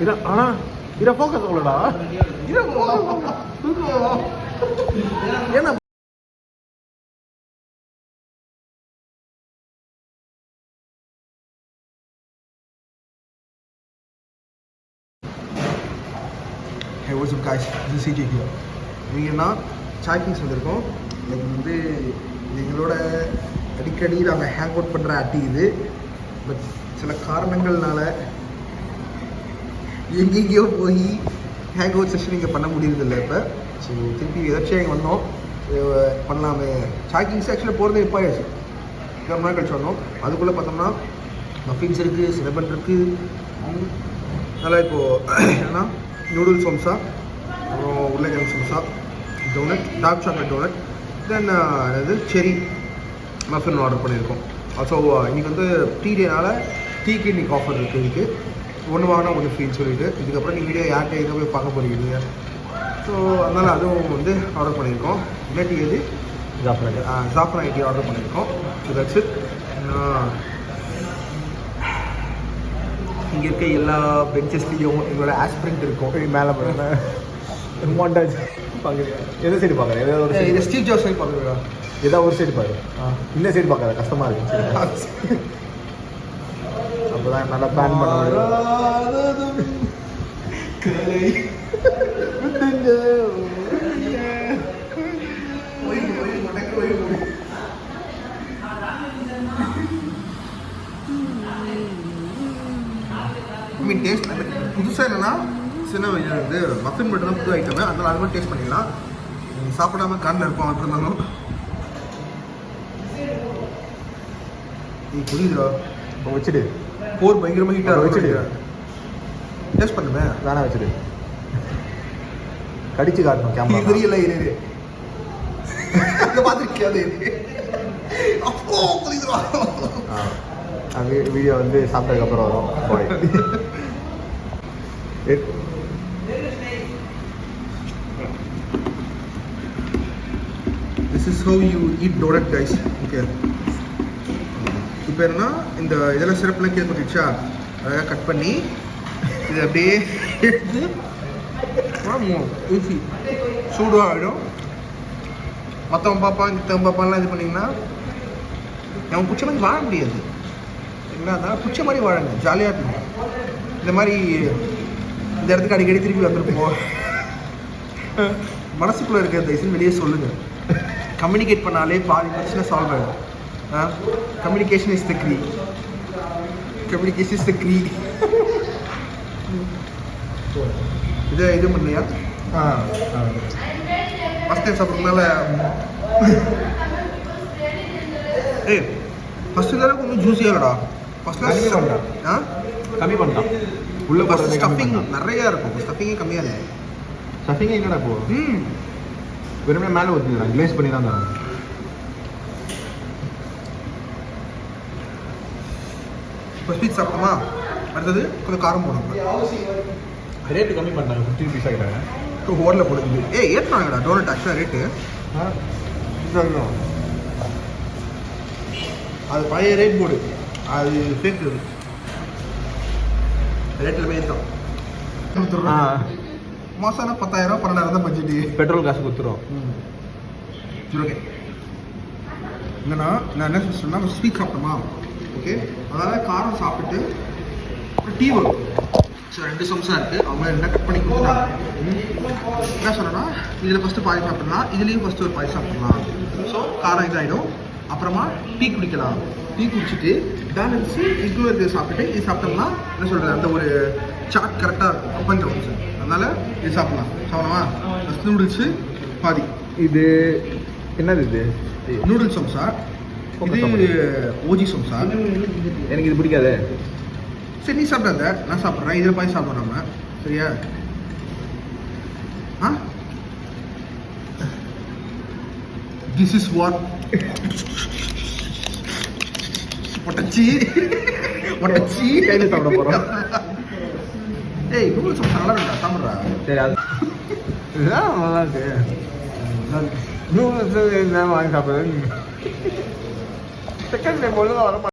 இதை ஃபோக்கஸ் அவ்வளோடா ஏன்னா Hey, what's up guys? This is CJ here. நீங்கன்னா சாய்க்கிங்ஸ் வந்திருக்கோம். இன்னைக்கு வந்து எங்களோட அடிக்கடி நாங்கள் ஹேங் அவுட் பண்ணுற ஆக்டி இது. பட் சில காரணங்கள்னால எங்கெங்கேயோ போய் ஹேங் அவுட் செஷன் இங்கே பண்ண முடியறதில்லை இப்போ. ஸோ திருப்பி எதாச்சும் இங்கே வந்தோம் பண்ணலாமே. சாய்க்கிங்ஸ் ஆக்சுவலாக போகிறதே இப்போ ஆயிடுச்சு. ரொம்ப நாள் கழிச்சு வந்தோம். அதுக்குள்ளே பார்த்தோம்னா மஃபின்ஸ் இருக்குது, சினபன் இருக்குது. அதனால் இப்போது என்னன்னா நூடுல்ஸ் சம்சா, அப்புறம் உருளைக்கிழங்கு சம்சா, டோனட், டார்க் சாக்லேட் டோனட், தென் அதாவது செரி மஃபின் ஆர்டர் பண்ணியிருக்கோம். ஸோ இன்றைக்கி வந்து டீ டேனால் டீக்கு இன்றைக்கி ஆஃபர் இருக்குது. இதுக்கு ஒன்று வாங்கினா ஒன்று ஃப்ரீன்னு சொல்லிட்டு இதுக்கப்புறம் நீங்கள் வீடியோ யார்கிட்ட எங்கே போய் பார்க்க போகிறீங்க. ஸோ அதனால் அதுவும் வந்து ஆர்டர் பண்ணியிருக்கோம். என்ன டீ எது? ஜாஃப்ரான் டீ ஆர்டர் பண்ணியிருக்கோம். So that's it. இங்கே இருக்க எல்லா பெஞ்சஸ்லேயும் எங்களோட ஆஸ்பிரண்ட் இருக்கும். மேலே மாண்டாஜ் பார்க்குறீங்க? எந்த சைடு பார்க்குறேன்? ஏதாவது இது ஸ்டீவ் ஜாப்ஸ் சைடு பார்க்குறீங்களா? ஏதாவது ஒரு சைடு பாரு. இந்த சைடு பார்க்காத, கஷ்டமாக இருக்கு. அப்போ தான் நல்லா பிளான் பண்ண டேஸ்ட் புதுசாக என்னென்னா சின்ன வந்து மஃபின் மட்டும் புது ஐட்டம். அதனால் அது மட்டும் டேஸ்ட் பண்ணிக்கலாம். சாப்பிடாம காரில் இருப்போம். அப்படி இருந்தாலும் நீ புரியுதுடா. இப்போ வச்சுடு. போர் பயங்கரமாக ஹீட்டாக வச்சுடு. டேஸ்ட் பண்ணுமே. வேணா வச்சுடு. கடிச்சு காட்டணும் கேமரா. தெரியல இது பார்த்துருக்கியாது. அப்போ புரியுதுடா. வீடியோ வந்து சாப்பிட்டதுக்கப்புறம் வரும். பாய். This is how you eat donut guys. Okay. இப்போ என்னன்னா இந்த இதெல்லாம் சிறப்புலாம் கீழே கொட்டிடுச்சா, அழகாக கட் பண்ணி இது அப்படியே எடுத்து ஊசி சூடாக ஆகிடும். மற்றவன் பாப்பா இத்தவன் பாப்பாலாம் இது பண்ணிங்கன்னா அவன் பிடிச்ச மாதிரி வாழ முடியாது. சரிங்களா? அதனால் பிடிச்ச மாதிரி வாழங்க, ஜாலியாக இருக்கும். இந்த மாதிரி இந்த இடத்துக்கு அடிக்கடி திருப்பி வந்துருப்போம். மனசுக்குள்ளே இருக்கிற தயவுசெய்து வெளியே சொல்லுங்கள். கம்யூனிகேட் பண்ணாலே பாதி பிரச்சனை சால்வ் ஆகிடும். Communication is the key. Communication is the key. இது பண்ணலையா? ஃபஸ்ட் டைம் சாப்பிட்றதுனால ஃபஸ்ட்டு தடவை கொஞ்சம் ஜூஸியாக இல்லைடா. ஃபஸ்ட்லாம் கம்மி பண்ணலாம். உள்ள ஃபஸ்ட் ஸ்டஃபிங் நிறையா இருக்கும். ஸ்டஃபிங்கே கம்மியாக இல்லை. ஸ்டஃபிங்கே என்னடா இப்போ? வெறுமே மேலே ஊற்றிடலாம். கிளேஸ் பண்ணி தான் தரேன். இப்போ ஸ்வீட் சாப்பிட்டோமா, அடுத்தது கொஞ்சம் காரம் போடணும். ரேட்டு கம்மி பண்ணிட்டாங்க. 50 rupees ஆகிட்டாங்க. ஹோட்டலில் போடுது. ஏற்றினாங்கடா டோனட் ஆக்சுவலாக ரேட்டு. அது பழைய ரேட் போர்டு, அது ஃபேக் ரேட்டில் போய் ஏற்றோம். மாதம் 10,000 12,000 தான் பட்ஜெட்டு. பெட்ரோல் காசு கொடுத்துரும். ஓகே. என்னன்னா நான் என்ன சொன்னால் ஸ்வீட் சாப்பிட்டோமா, ஓகே, அதனால் காரம் சாப்பிட்டு டீ வரும். ஸோ 2 சம்சா இருக்குது. அவங்க என்ன கட் பண்ணி கொடுத்துட்டாங்க. என்ன சொன்னேன்னா இதில் ஃபஸ்ட்டு பாதி சாப்பிட்லாம், இதுலேயும் ஃபஸ்ட்டு ஒரு பாதி சாப்பிட்லாம். ஸோ காரம் இதாகிடும். அப்புறமா டீ குடிக்கலாம். டீ குடிச்சிட்டு பேலன்ஸு இதுவும் இருக்குது சாப்பிட்டுட்டு இது சாப்பிட்டோம்னா என்ன சொல்கிறது, அந்த ஒரு சாட் கரெக்டாக இருக்கும். கொஞ்சம் அதனால் இது சாப்பிட்லாம். சாப்பிடலாமா? ஃபஸ்ட் நூடுல்ஸு பாதி. இது என்னது? இது நூடுல்ஸ் சம்சா. இது ஓஜி சம்சா. எனக்கு இது பிடிக்காது. சரி நீ சாப்பிடாத, நான் சாப்பிட்றேன். இதில் பாதி சாப்பிட்றோம் நம்ம. சரியா? திஸ் இஸ் வாட் ஒட்டச்சி கையில் சாப்பிட போகிறோம். ஏய் நூடுல்ஸ் சம்சா நல்லா இருக்கா? சாப்பிட்றா. சரி, அது இதுதான் நல்லா இருக்கு. நூடுல்ஸ் என்ன வாங்கி சாப்பிட்றது? செகண்ட் டைம் ஒழுங்காக வர